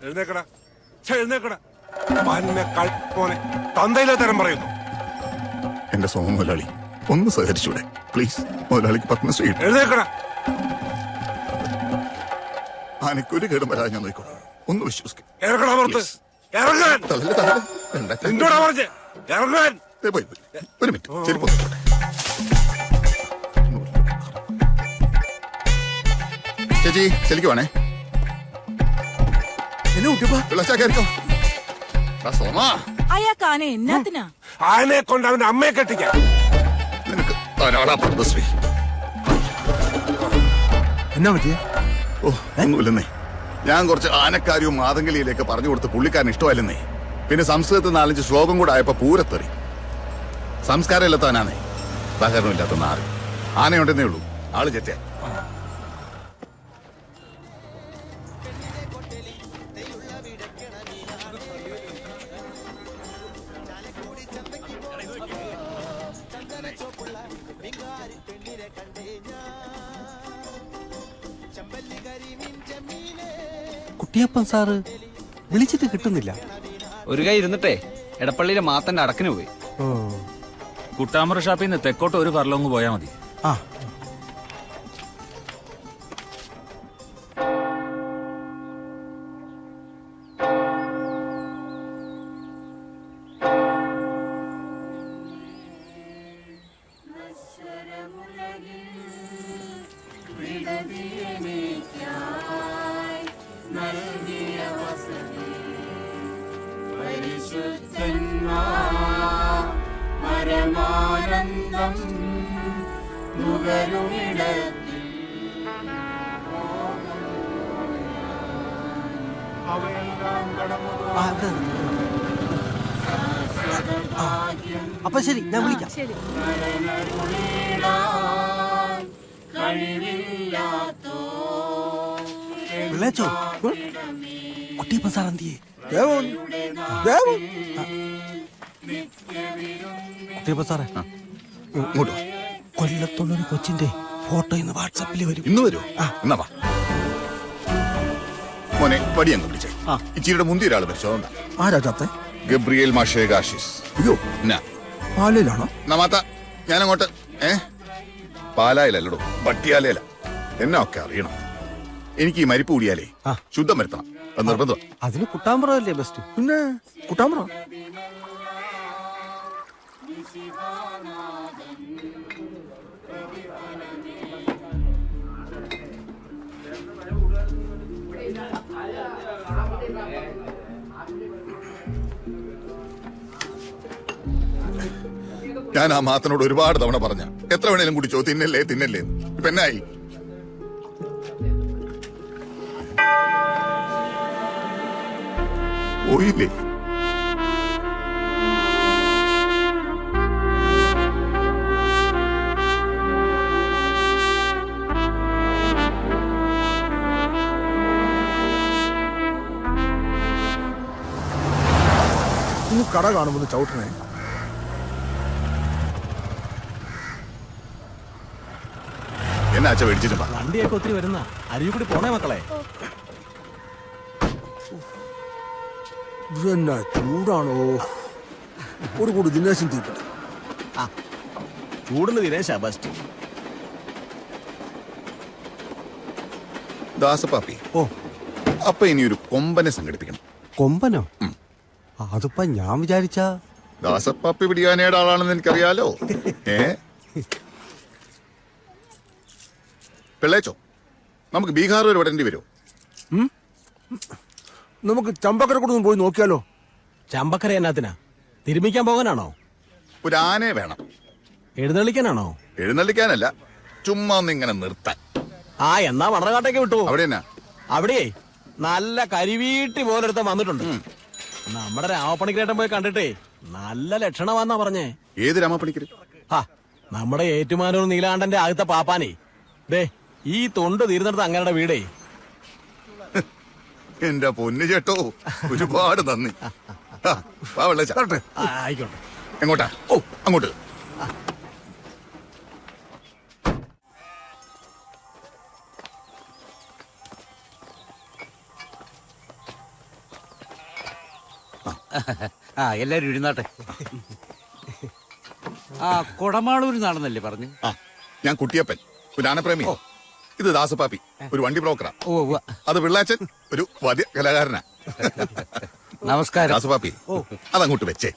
എഴുന്നേക്കടാ, എഴുന്നേക്കടാ. മോനെ തന്തയിലെ തരം പറയുന്നു. എന്റെ സോമ മുതലാളി ഒന്ന് സഹകരിച്ചൂടെ പ്ലീസ്? മുതലാളിക്ക് പത്മശ്രീ. എഴുന്നേക്കടാ. ആനക്കൊരു കേടും വരാതെ ഞാൻ നോക്കോളൂ. ഒന്ന് വിശ്വസിക്കും. ഒരു മിനിറ്റ് ചെരുപ്പ്. ചേച്ചി ചെലിക്ക് വേണേ. ആനയെ കൊണ്ട് അവന്റെ അമ്മയെ കെട്ടിക്കാം. നിനക്ക് ധാരാളാ പത്മശ്രീ. എന്നാ പറ്റിയ? ഓ ഒന്നുമില്ലെന്നേ, ഞാൻ കുറച്ച് ആനക്കാരിയും മാതങ്കലിയിലേക്ക് പറഞ്ഞു കൊടുത്ത് പുള്ളിക്കാരൻ ഇഷ്ടമല്ലെന്നേ. പിന്നെ സംസ്കൃതത്തിൽ 4-5 ശ്ലോകം കൂടെ ആയപ്പോ പൂരത്തെറി. സംസ്കാരം ഇല്ലാത്തവനാണേ, സഹകരണം ഇല്ലാത്ത നാറ്. ആനയുണ്ടെന്നേ ഉള്ളൂ, ആള് ചെറ്റ. കുട്ടിയപ്പൻ സാറ് വിളിച്ചിട്ട് കിട്ടുന്നില്ല. ഒരു കൈ ഇരുന്നിട്ടേ എടപ്പള്ളിയിലെ മാത്തന്റെ അടക്കിന് പോയി. കുട്ടാമറ ഷാപ്പിൽ നിന്ന് തെക്കോട്ട് ഒരു ഫർലോങ് പോയാൽ മതി. ആ അപ്പൊ ശരി, ഞാൻ വിളിക്കാം. വിളിച്ചോ? കുട്ടിയപ്പൻ സാർ എന്തിയേ? കുട്ടിയപ്പൻ സാറേ, കൊല്ലത്തുള്ളൊരു കൊച്ചിന്റെ ഫോട്ടോ ഇന്ന് വാട്സാപ്പിൽ വരും. ഇന്ന് വരും? എന്നാ വാ മോനെ, വടി അങ്ങ് പിടിച്ചേ. ഇച്ചിരിയുടെ മുന്തി ഒരാൾ പരിശോധന. ആരാ ചാത്തേ? ഗബ്രിയേൽ മാഷേഖ ആശിസ്. അയ്യോ, പാലയിലാണോ? നമാത്ത ഞാനങ്ങോട്ട്. പാലായിലല്ലടോ, പട്ടിയാലയില. എന്നെ ഒക്കെ അറിയണം. എനിക്ക് ഈ മരിപ്പ് കൂടിയാലേ ശുദ്ധം വരുത്തണം, അത് നിർബന്ധം. അതിന് കുട്ടാമ്പ്രല്ലേ ബെസ്റ്റ്. പിന്നെ കുട്ടാമ്പ്ര ഞാൻ ആ മാത്തനോട് ഒരുപാട് തവണ പറഞ്ഞ എത്ര വേണേലും കുടിച്ചോ, തിന്നല്ലേ തിന്നല്ലേ. ഇപ്പൊ എന്നായി? പോയില്ലേ? കട കാണുമ്പോൾ ചവിട്ടണേ. എന്നാ അച്ഛ മേടിച്ചിട്ട് വണ്ടിയൊക്കെ ഒത്തിരി വരുന്ന അരിയിൽ കൂടി പോണേ മക്കളെ. ഇതെന്നാ ചൂടാണോ? ഒരു കൂടി ദിനേശൻ തീർക്കട്ടെ. ചൂടുള്ള ദിനേശാ ബെസ്റ്റ്. ദാസപ്പാപ്പി, ഓ അപ്പൊ ഇനി ഒരു കൊമ്പനെ സംഘടിപ്പിക്കണം. കൊമ്പനോ? അതിപ്പോ ഞാൻ വിചാരിച്ച ദാസപ്പാപ്പി പിടിക്കാനേടെ ആളാണെന്ന് എനിക്കറിയാലോ. പിള്ളേച്ചോ, നമുക്ക് ബീഹാർ വരെ വിടേണ്ടി വരുമോ? നമുക്ക് ചമ്പക്കര കൂടെ പോയി നോക്കിയാലോ? ചമ്പക്കര എന്നാത്തിനാ? തിരുമിക്കാൻ പോകാനാണോ? ഒരു ആനയെ വേണം. എഴുന്നള്ളിക്കാനാണോ? എഴുന്നള്ളിക്കാനല്ല, ചുമ്മാ ഒന്നിങ്ങനെ നിർത്താൻ. എന്നാ വടകാട്ടേക്ക് വിട്ടു. അവിടെ എന്നാ? അവിടെ നല്ല കരിവീട്ടി പോലൊരുത്ത വന്നിട്ടുണ്ട്. നമ്മുടെ രാമപ്പണിക്കരേട്ടൻ പോയി കണ്ടിട്ടേ നല്ല ലക്ഷണമാന്നാ പറഞ്ഞേ. ഏത് രാമപ്പണിക്കര്? നമ്മുടെ ഏറ്റുമാനൂർ നീലാണ്ടന്റെ ആദ്യത്തെ പാപ്പാനേ. ദേ ഈ തൊണ്ട് തീരുന്നിടത്ത് അങ്ങയുടെ വീടേ. എന്റെ പൊന്നു ചേട്ടോ, ഒരുപാട് നന്ദി. ആയിക്കോട്ടെ. എങ്ങോട്ടാ? ഓ അങ്ങോട്ട്. ആ എല്ലാരും ഇരുന്നാട്ടെ. ആ കൊടമാളൂരിൽ നിന്നാണെന്നല്ലേ പറഞ്ഞു? ആ ഞാൻ കുട്ടിയപ്പൻ, ഒരു ആനപ്രേമി. ഇത് ദാസപ്പാപ്പി, ഒരു വണ്ടി ബ്രോക്കറാ. ഓ ഉവ്വ. അത് പിള്ളാച്ചൻ, ഒരു വാദ്യ കലാകാരനാ. നമസ്കാരം. ദാസപ്പാപ്പി അതങ്ങോട്ട് വെച്ചേ.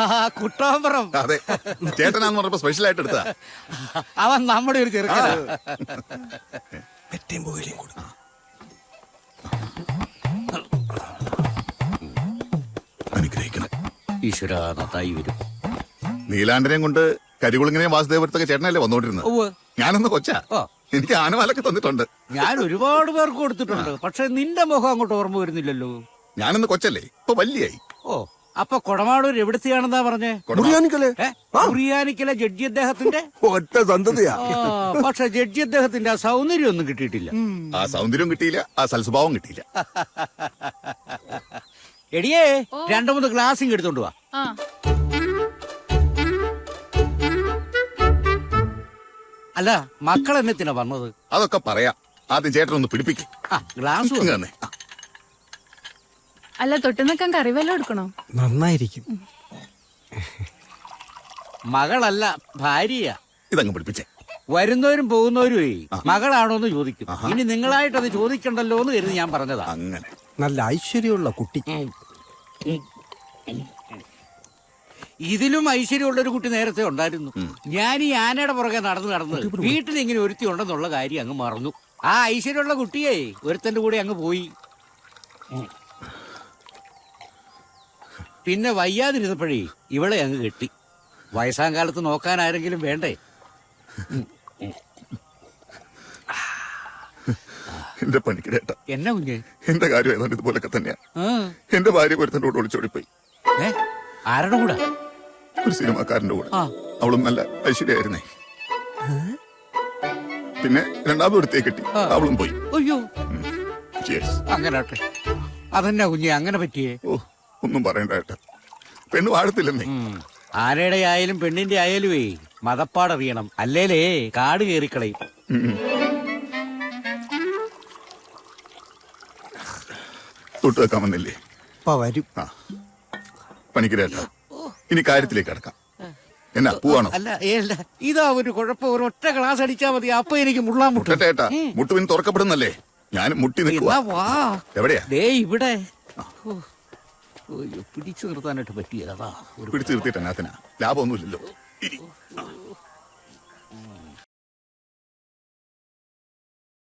ആ കുട്ടാമ്പറം അതെ, ചേട്ടനാന്ന് പറഞ്ഞപ്പോ സ്പെഷ്യൽ ആയിട്ട് എടുത്താ. അവൻ നമ്മുടെ ഒരു ചെറുക്കനാ. അനുഗ്രഹിക്കണം. ഈശ്വര നന്നായി വരും. നീലാണ്ടനെയും കൊണ്ട് കരികുളിങ്ങനെയും വാസുദേവരത്തൊക്കെ ചേട്ടനല്ലേ വന്നോണ്ടിരുന്നത്. ഉവ്വ്. ഞാനൊന്ന് കൊച്ചാ, ഓ. എനിക്ക് ആനവാലൊക്കെ തന്നിട്ടുണ്ട്. ഞാൻ ഒരുപാട് പേർക്ക് കൊടുത്തിട്ടുണ്ട്. പക്ഷെ നിന്റെ മുഖം അങ്ങോട്ട് ഓർമ്മ വരുന്നില്ലല്ലോ. ഞാനൊന്ന് കൊച്ചല്ലേ, ഇപ്പൊ വല്യായി. ഓ, അപ്പൊ കൊടമാളൂർ എവിടത്തെയാണെന്നാ പറഞ്ഞേ? മുറിയാനിക്കല്ലേ കുറിയാനിക്കലെ ജഡ്ജി അദ്ദേഹത്തിന്റെ. ഒറ്റ സന്തതിയാ. പക്ഷെ ജഡ്ജി അദ്ദേഹത്തിന്റെ ആ സൗന്ദര്യം ഒന്നും കിട്ടിയിട്ടില്ല. ആ സൗന്ദര്യം കിട്ടിയില്ല, ആ സൽസ്വഭാവം കിട്ടിയില്ല. എടിയേ 2-3 ഗ്ലാസിങ് എടുത്തോണ്ട് വാ. അല്ല മക്കൾ എന്നത്തിനാ വന്നത്? അതൊക്കെ പറയാം, ആദ്യം ചേട്ടനൊന്ന് പിടിപ്പിക്കും. ആ ഗ്ലാസ് തന്നെ. അല്ല തൊട്ട് നിൽക്കാൻ കറി വല്ലതും എടുക്കണോ? നന്നായിരിക്കും. മകളല്ല ഭാര്യയാ. ഇതങ്ങ് പിടിപ്പിച്ചേ. വരുന്നവരും പോകുന്നവരുമേ മകളാണോന്ന് ചോദിക്കും. ഇനി നിങ്ങളായിട്ടത് ചോദിക്കണ്ടല്ലോ എന്ന് കരുതി ഞാൻ പറഞ്ഞതാ. അങ്ങനെ നല്ല ഐശ്വര്യമുള്ള കുട്ടി. ഇതിലും ഐശ്വര്യമുള്ള ഒരു കുട്ടി നേരത്തെ ഉണ്ടായിരുന്നു. ഞാൻ ഈ ആനയുടെ പുറകെ നടന്ന് വീട്ടിൽ ഇങ്ങനെ ഒരുത്തി ഉണ്ടെന്നുള്ള കാര്യം അങ്ങ് മറന്നു. ആ ഐശ്വര്യമുള്ള കുട്ടിയെ ഒരുത്തന്റെ കൂടെ അങ്ങ് പോയി. പിന്നെ വയ്യാതിരുന്നപ്പോഴേ ഇവളെ അങ്ങ് കെട്ടി. വയസ്സാം കാലത്ത് നോക്കാൻ ആരെങ്കിലും വേണ്ടേ? എന്റെ പണിക്കിടേട്ട, എന്നാ കുഞ്ഞെ? എന്റെ കാര്യം ഏതാണ്ട് ഇതുപോലൊക്കെ തന്നെയാ. ആ. എന്റെ ഭാര്യ ഒരുത്തന്റെ കൂടെ ഒളിച്ചോടിപ്പോയി. ആരുടെ കൂടെ? ഒരു സിനിമാക്കാരന്റെ കൂടെ. ആ. അവളും നല്ല ഐശ്വര്യായിരുന്നേ. പിന്നെ രണ്ടാമത് ഒരുത്തിയെ കിട്ടി, അവളും പോയി. അയ്യോ, Cheers. അങ്ങനെ അതെന്നാ കുഞ്ഞെ അങ്ങനെ പറ്റിയേ? ഓ, ഒന്നും പറയണ്ട ഏട്ടാ, പെണ്ണ് വാഴത്തില്ലെന്നേ. ആനയുടെ ആയാലും പെണ്ണിന്റെ ആയാലുമേ മതപ്പാടറിയണം, അല്ലേലേ കാട് കയറിക്കളയും. തൊട്ട് വെക്കാൻ വന്നില്ലേ? വരും. ആ പണിക്കരേട്ടാ, ഇനി കാര്യത്തിലേക്ക് കടക്കാം. എന്നാ പൂവാണോ? അല്ല ഏല്ല, ഇതാ ഒരു കുഴപ്പം. ഒരു ഒറ്റ ഗ്ലാസ് അടിച്ചാ മതി, അപ്പൊ എനിക്ക് മുള്ളാൻ മുട്ടും. മുട്ടേട്ടാ, മുട്ടുവിന് തുറക്കപ്പെടുന്നല്ലേ, ഞാൻ മുട്ടി നിൽക്കുവാ. എന്നാ വാ. എവിടെയാ? ദേ ഇവിടെ. പിടിച്ചു നിർത്താനായിട്ട് പറ്റിയതാ. പിടിച്ചു നിർത്തിയിട്ട് എന്നാത്തിനാ? ലാഭമൊന്നുമില്ലല്ലോ. ഇരി.